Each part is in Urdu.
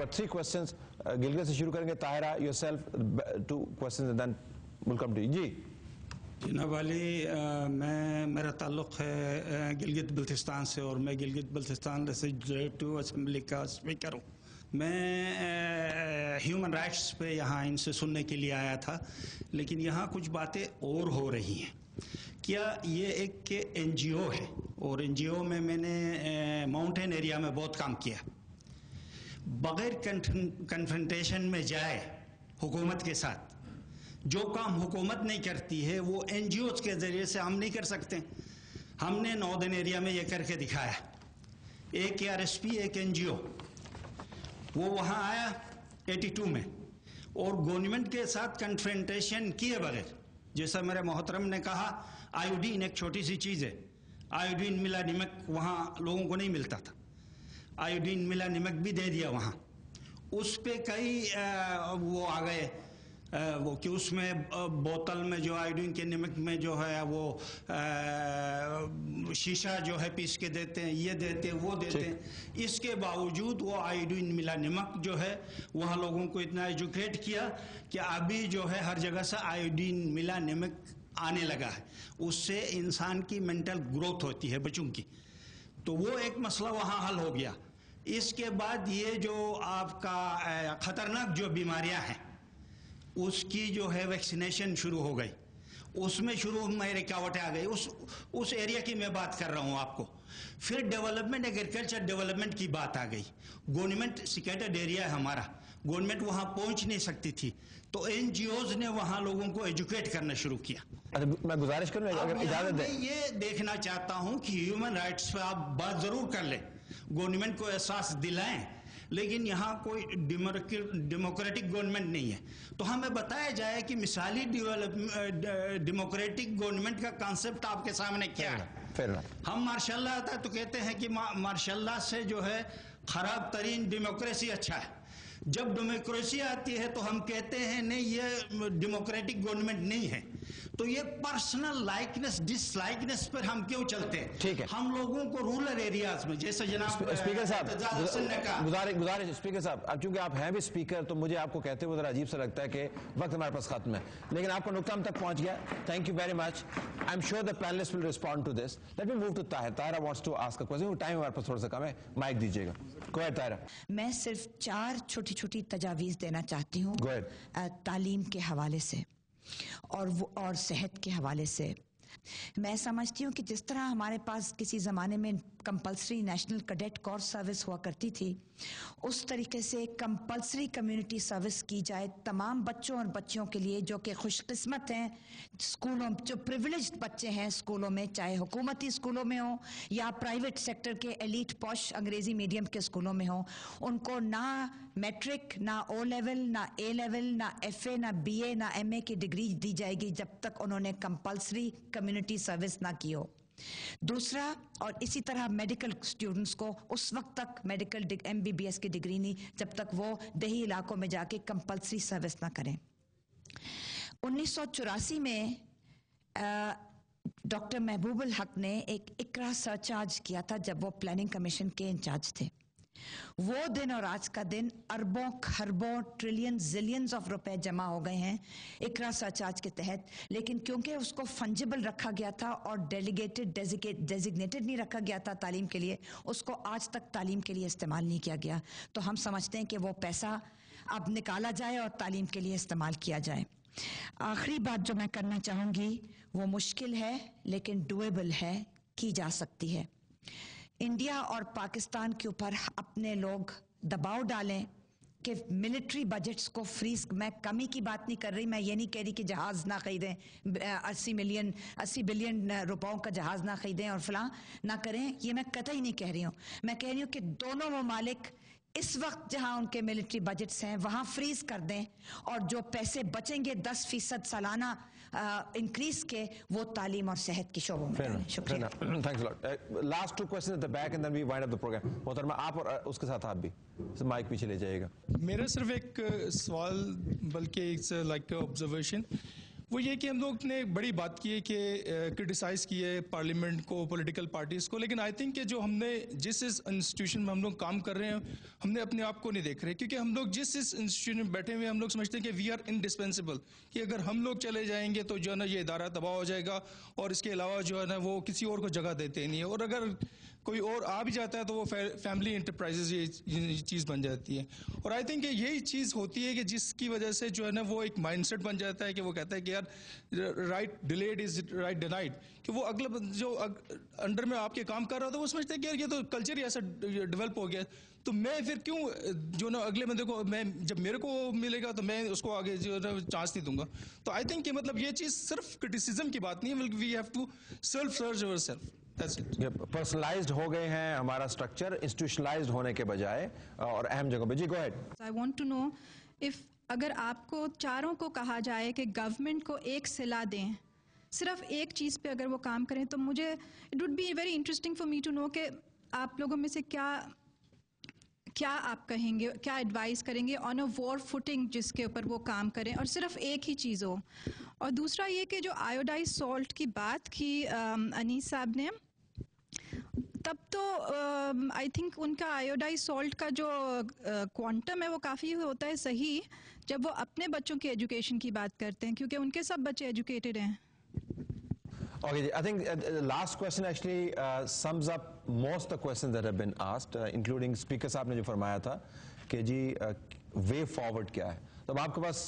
got 3 questions. Gilgit سے شروع کریں گے. Tahira, yourself 2 questions and then we'll come to you. جی جناب علی, میرا تعلق ہے گلگت بلتستان سے اور میں گلگت بلتستان لیجسلیٹو اسمبلی کا اسپیکر ہوں. میں ہیومن رائٹس پہ یہاں ان سے سننے کے لیے آیا تھا, لیکن یہاں کچھ باتیں اور ہو رہی ہیں. کیا یہ ایک این جی او ہے, اور این جی او میں نے ماؤنٹین ایریا میں بہت کام کیا. بغیر کنفرنٹیشن میں جائے حکومت کے ساتھ, جو کام حکومت نہیں کرتی ہے وہ این جی اوز کے ذریعے سے ہم نہیں کر سکتے. ہم نے ناردرن ایریا میں یہ کر کے دکھایا. ایک آر ایس پی, ایک این جی او, وہ وہاں آیا 82 میں, اور گورنمنٹ کے ساتھ کنفرنٹیشن کیے بغیر, جیسا میرے محترم نے کہا, آیوڈین ایک چھوٹی سی چیز ہے. آیوڈین ملا نمک وہاں لوگوں کو نہیں ملتا تھا, آیوڈین ملا نمک بھی دے دیا وہاں. اس پہ کئی وہ آ گئے وہ کہ اس میں بوتل میں جو آیوڈین کے نمک میں جو ہے وہ شیشہ جو ہے پیس کے دیتے ہیں, یہ دیتے ہیں, وہ دیتے ہیں. اس کے باوجود وہ آیوڈین ملا نمک جو ہے وہاں لوگوں کو اتنا ایجوکیٹ کیا کہ ابھی جو ہے ہر جگہ سے آیوڈین ملا نمک آنے لگا ہے. اس سے انسان کی مینٹل گروتھ ہوتی ہے بچوں کی. تو وہ ایک مسئلہ وہاں حل ہو گیا. اس کے بعد یہ جو آپ کا خطرناک جو بیماریاں ہیں اس کی جو ہے ویکسینیشن شروع ہو گئی. اس میں شروع میں رکاوٹیں آ گئی. اس ایریا کی میں بات کر رہا ہوں آپ کو. پھر ڈیولپمنٹ, ایگریکلچر ڈیولپمنٹ کی بات آ گئی. گورنمنٹ سکیٹرڈ ایریا ہے ہمارا, گورنمنٹ وہاں پہنچ نہیں سکتی تھی, تو این جی اوز نے وہاں لوگوں کو ایجوکیٹ کرنا شروع کیا. میں گزارش کروں اگر اجازت دیں. میں یہ دیکھنا چاہتا ہوں کہ ہیومن رائٹس پہ آپ بات ضرور کر لیں, گورنمنٹ کو احساس دلائیں, لیکن یہاں کوئی ڈیموکریٹک گورنمنٹ نہیں ہے. تو ہمیں بتایا جائے کہ مثالی ڈیموکریٹک گورنمنٹ کا کانسیپٹ آپ کے سامنے کیا ہے. ہم ماشاء اللہ آتا ہے تو کہتے ہیں کہ ماشاء اللہ سے جو ہے خراب ترین ڈیموکریسی اچھا ہے. جب ڈیموکریسی آتی ہے تو ہم کہتے ہیں نہیں یہ ڈیموکریٹک گورنمنٹ نہیں ہے. تو یہ پرسنل لائکنس ڈس لائکنس پر ہم کیوں چلتے ہیں؟ ٹھیک ہے, ہم لوگوں کو رورل ایریاز میں, جیسے جناب اسپیکر صاحب, گزارش اسپیکر صاحب, اب چونکہ آپ ہیں بھی اسپیکر تو مجھے آپ کو کہتے ہوئے ذرا عجیب سا لگتا ہے کہ وقت ہمارے پاس ختم ہے, لیکن آپ کا نقطہ ہم تک پہنچ گیا. Thank you very much. I am sure the panelists will respond to this. Let me move to Tahir. Tahira wants to ask a question. Time ہمارے پاس تھوڑا سا کم ہے, مائک دیجیے گا. Go ahead Tahira. میں صرف 4 چھوٹی چھوٹی تجاویز دینا چاہتی ہوں. Go ahead. تعلیم کے حوالے سے اور صحت کے حوالے سے. میں سمجھتی ہوں کہ جس طرح ہمارے پاس کسی زمانے میں compulsory national cadet course service ہوا کرتی تھی, اس طریقے سے کمپلسری کمیونٹی سروس کی جائے تمام بچوں اور بچیوں کے لیے جو کہ خوش قسمت ہیں, اسکولوں جو پریویلیجڈ بچے ہیں اسکولوں میں, چاہے حکومتی اسکولوں میں ہوں یا پرائیویٹ سیکٹر کے ایلیٹ پوش انگریزی میڈیم کے اسکولوں میں ہوں. ان کو نہ میٹرک, نہ او لیول, نہ اے لیول, نہ ایف اے, نہ بی اے, نہ ایم اے کی ڈگری دی جائے گی جب تک انہوں نے کمپلسری کمیونٹی سروس نہ کی ہو. دوسرا, اور اسی طرح میڈیکل اسٹوڈنٹس کو اس وقت تک medical M B B S کی ڈگری نہیں جب تک وہ دیہی علاقوں میں جا کے کمپلسری سروس نہ کریں. 1984 میں ڈاکٹر محبوب الحق نے ایک اقرا سرچارج کیا تھا جب وہ پلاننگ کمیشن کے انچارج تھے. وہ دن اور آج کا دن اربوں خربوں ٹریلین زلینز آف روپے جمع ہو گئے ہیں اقرا سرچارج کے تحت, لیکن کیونکہ اس کو فنجیبل رکھا گیا تھا اور ڈیزگنیٹڈ نہیں رکھا گیا تھا تعلیم کے لیے, اس کو آج تک تعلیم کے لیے استعمال نہیں کیا گیا. تو ہم سمجھتے ہیں کہ وہ پیسہ اب نکالا جائے اور تعلیم کے لیے استعمال کیا جائے. آخری بات جو میں کرنا چاہوں گی وہ مشکل ہے لیکن ڈویبل ہے, کی جا سکتی ہے. انڈیا اور پاکستان کے اوپر اپنے لوگ دباؤ ڈالیں کہ ملٹری بجٹس کو فریز. میں کمی کی بات نہیں کر رہی, میں یہ نہیں کہہ رہی کہ جہاز نہ خریدیں, 80 بلین روپوں کا جہاز نہ خریدیں اور فلاں نہ کریں, یہ میں قطعی نہیں کہہ رہی ہوں. میں کہہ رہی ہوں کہ دونوں ممالک اس وقت جہاں ان کے ملٹری بجٹس ہیں وہاں فریز کر دیں, اور جو پیسے بچیں گے 10% سالانہ انکریز کے وہ تعلیم اور صحت کی شعبوں میں ڈالیں. شکریہ. Last 2 questions at the back and then we wind up the program. محترمہ آپ اور اس کے ساتھ آپ بھی مائک پیچھے لے جائے گا. میرا صرف ایک سوال بلکہ ایک لائک آبزرویشن. وہ یہ کہ ہم لوگ نے بڑی بات کی ہے کہ کرٹیسائز کی ہے پارلیمنٹ کو, پولیٹیکل پارٹیز کو, لیکن آئی تھنک کہ جو ہم نے جس انسٹیٹیوشن میں ہم لوگ کام کر رہے ہیں ہم نے اپنے آپ کو نہیں دیکھ رہے, کیونکہ ہم لوگ جس انسٹیٹیوشن میں بیٹھے ہوئے ہم لوگ سمجھتے ہیں کہ وی آر انڈسپینسیبل, کہ اگر ہم لوگ چلے جائیں گے تو جو ہے نا یہ ادارہ تباہ ہو جائے گا, اور اس کے علاوہ جو ہے نا وہ کسی اور کو جگہ دیتے نہیں ہے, اور اگر کوئی اور آ بھی جاتا ہے تو وہ فیملی انٹرپرائزز یہ چیز بن جاتی ہے. اور آئی تھنک کہ یہی چیز ہوتی ہے کہ جس کی وجہ سے جو ہے نا وہ ایک مائنڈ سیٹ بن جاتا ہے کہ وہ کہتا ہے کہ یار right delayed is right denied, کہ وہ اگلا جو انڈر میں آپ کے کام کر رہا تھا وہ سمجھتے ہیں کہ یار یہ تو کلچر ہی ایسا ڈیولپ ہو گیا, تو میں پھر کیوں جو نا اگلے بندے کو, میں جب میرے کو ملے گا تو میں اس کو آگے جو ہے نا چانس نہیں دوں گا. تو آئی تھنک کہ مطلب یہ چیز صرف کرٹیسزم کی بات نہیں ہے, بلکہ we have to self search over self. Personalized ہو گئے ہیں ہمارا اسٹرکچر, انسٹیٹیوشنلائزڈ ہونے کے بجائے, اور اہم جگہ پہ. جی go ahead. I want to know if اگر آپ کو چاروں کو کہا جائے کہ گورنمنٹ کو ایک صلاح دیں, صرف ایک چیز پہ اگر وہ کام کریں, تو مجھے it would be very interesting for me to know کہ آپ لوگوں میں سے کیا آپ کہیں گے, کیا ایڈوائز کریں گے آن اے وار فوٹنگ جس کے اوپر وہ کام کریں, اور صرف ایک ہی چیز ہو. اور دوسرا یہ کہ جو آیوڈائز سالٹ کی بات کی انیس صاحب نے, تب تو آئی تھنک ان کا آیوڈائز سالٹ کا جو کوانٹم ہے وہ کافی ہوتا ہے صحیح جب وہ اپنے بچوں کی ایجوکیشن کی بات کرتے ہیں, کیونکہ ان کے سب بچے ایجوکیٹڈ ہیں. Okay, I think the last question actually sums up most the questions that have been asked, including Speaker صاحب نے جو فرمایا تھا کہ جی way forward کیا ہے. تو اب آپ کے پاس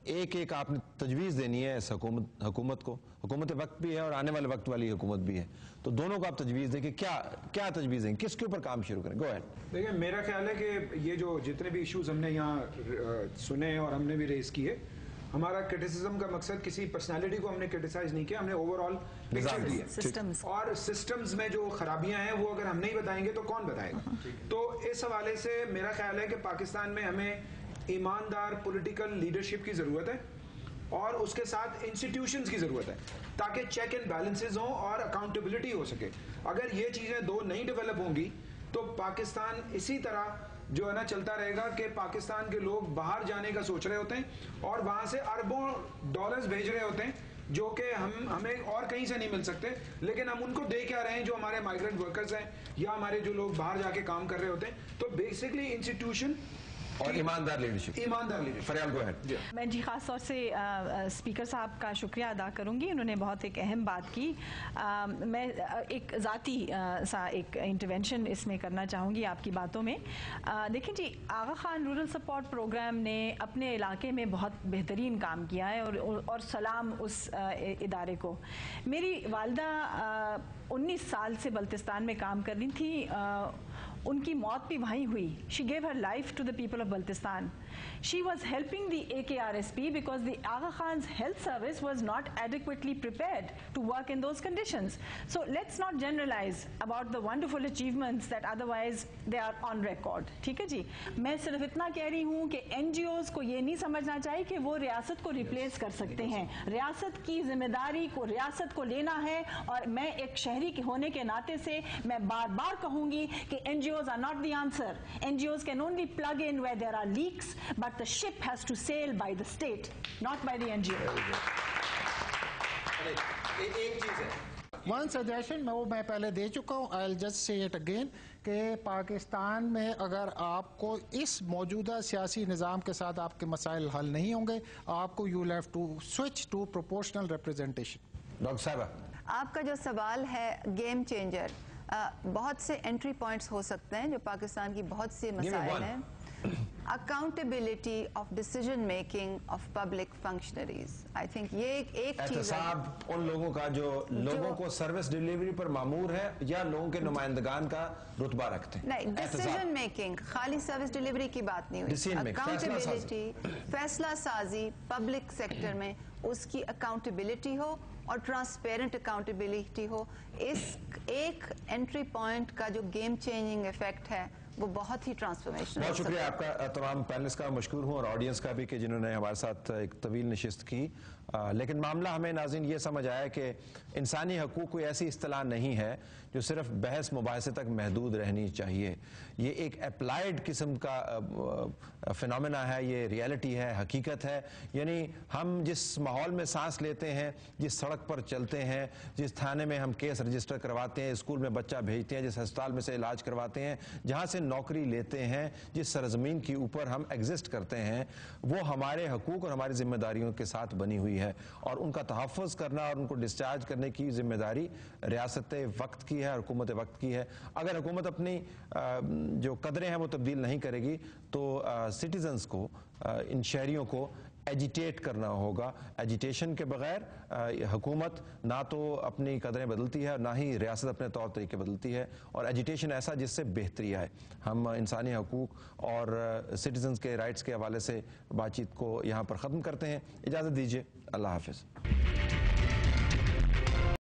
ایک ایک آپ نے تجویز دینی ہے اس حکومت کو, حکومت وقت بھی ہے اور آنے والے وقت والی حکومت بھی ہے, تو دونوں کو آپ تجویز دیں کہ کیا تجویز دیں, کس کے اوپر کام شروع کریں. Go ahead. دیکھیں میرا خیال ہے کہ یہ جو جتنے بھی ایشوز ہم نے یہاں سنے اور ہم نے بھی ریز کیے, ہمارا کرٹیسزم کا مقصد کسی پرسنالٹی کو ہم نے کرٹیسائز نہیں کیا, ہم نے اوور آل پکچر دی ہے, اور سسٹمز میں جو خرابیاں ہیں وہ اگر ہم نہیں بتائیں گے تو کون بتائے گا. تو اس حوالے سے میرا خیال ہے کہ پاکستان میں ہمیں ایماندار پولیٹیکل لیڈرشپ کی ضرورت ہے, اور اس کے ساتھ انسٹیٹیوشنز کی ضرورت ہے تاکہ چیک اینڈ بیلنسز ہوں اور اکاؤنٹیبلٹی ہو سکے. اگر یہ چیزیں دو نہیں ڈیولپ ہوں گی تو پاکستان اسی طرح جو ہے نا چلتا رہے گا کہ پاکستان کے لوگ باہر جانے کا سوچ رہے ہوتے ہیں اور وہاں سے اربوں ڈالرز بھیج رہے ہوتے ہیں جو کہ ہمیں اور کہیں سے نہیں مل سکتے, لیکن ہم ان کو دے کیا رہے ہیں جو ہمارے مائیگرنٹ ورکرز ہیں یا ہمارے جو لوگ باہر جا کے کام کر رہے ہوتے ہیں. تو بیسکلی انسٹیٹیوشن اور ایماندار لیڈرشپ. Faryal go ahead. میں جی خاص طور سے اسپیکر صاحب کا شکریہ ادا کروں گی, انہوں نے بہت ایک اہم بات کی. میں ایک ذاتی سا ایک انٹرونشن اس میں کرنا چاہوں گی آپ کی باتوں میں. دیکھیں جی, آغا خان رورل سپورٹ پروگرام نے اپنے علاقے میں بہت بہترین کام کیا ہے, اور سلام اس ادارے کو. میری والدہ 19 سال سے بلتستان میں کام کر رہی تھی, ان کی موت بھی وہیں ہوئی. She gave her life to the people of Baltistan. She was helping the AKRSP because the Aga Khan's health service was not adequately prepared to work in those conditions. So let's not generalize about the wonderful achievements that otherwise they are on record. ٹھیک ہے جی, میں صرف اتنا کہہ رہی ہوں کہ NGOs کو یہ نہیں سمجھنا چاہیے کہ وہ ریاست کو ریپلیس کر سکتے ہیں. ریاست کی ذمہ داری کو ریاست کو لینا ہے, اور میں ایک شہری کے ہونے کے ناطے سے میں بار بار کہوں گی کہ NGOs are not the answer. NGOs can only plug in where there are leaks, but the ship has to sail by the state, not by the NGO. ایک چیز ہے, ون سجیشن میں پہلے دے چکا ہوں, I'll just say it again, کہ پاکستان میں اگر آپ کو اس موجودہ سیاسی نظام کے ساتھ آپ کے مسائل حل نہیں ہوں گے, آپ کو you'll have to switch to proportional representation. Doctor صاحبہ, آپ کا جو سوال ہے گیم چینجر, بہت سے انٹری پوائنٹس ہو سکتے ہیں جو پاکستان کی بہت سے مسائل ہیں. Accountability of decision making of public functionaries, I think یہ ایک چیز ہے. احتساب ان لوگوں کا جو لوگوں کو سروس ڈیلیوری پر مامور ہے یا لوگوں کے نمائندگان کا رتبہ رکھتے ہیں. نہیں, ڈیسیجن میکنگ, خالی سروس ڈیلیوری کی بات نہیں ہوئی. اکاؤنٹیبلٹی, فیصلہ سازی پبلک سیکٹر میں, اس کی اکاؤنٹیبلٹی ہو اور ٹرانسپیرنٹ اکاؤنٹیبلٹی ہو. اس ایک انٹری پوائنٹ کا جو گیم چینجنگ ایفیکٹ ہے وہ بہت ہی ٹرانسفارمیشنل. بہت شکریہ آپ کا, تمام پینلسٹ کا مشکور ہوں اور آڈینس کا بھی کہ جنہوں نے ہمارے ساتھ ایک طویل نشست کی. لیکن معاملہ ہمیں ناظرین یہ سمجھ آیا کہ انسانی حقوق کوئی ایسی اصطلاح نہیں ہے جو صرف بحث مباحثے تک محدود رہنی چاہیے. یہ ایک اپلائیڈ قسم کا فینومینا ہے, یہ ریالٹی ہے, حقیقت ہے. یعنی ہم جس ماحول میں سانس لیتے ہیں, جس سڑک پر چلتے ہیں, جس تھانے میں ہم کیس رجسٹر کرواتے ہیں, اسکول میں بچہ بھیجتے ہیں, جس ہسپتال میں سے علاج کرواتے ہیں, جہاں سے نوکری لیتے ہیں, جس سرزمین کے اوپر ہم ایگزسٹ کرتے ہیں, وہ ہمارے حقوق اور ہماری ذمہ داریوں کے ساتھ بنی ہوئی ہے, اور ان کا تحفظ کرنا اور ان کو ڈسچارج کرنے کی ذمہ داری ریاست وقت کی ہے, حکومت وقت کی ہے. اگر حکومت اپنی جو قدریں ہیں وہ تبدیل نہیں کرے گی تو سٹیزنز کو, ان شہریوں کو ایجیٹیٹ کرنا ہوگا. ایجیٹیشن کے بغیر حکومت نہ تو اپنی قدریں بدلتی ہے, نہ ہی ریاست اپنے طور طریقے بدلتی ہے, اور ایجیٹیشن ایسا جس سے بہتری آئے. ہم انسانی حقوق اور سٹیزنز کے رائٹس کے حوالے سے بات چیت کو یہاں پر ختم کرتے ہیں. اجازت دیجیے, اللہ حافظ.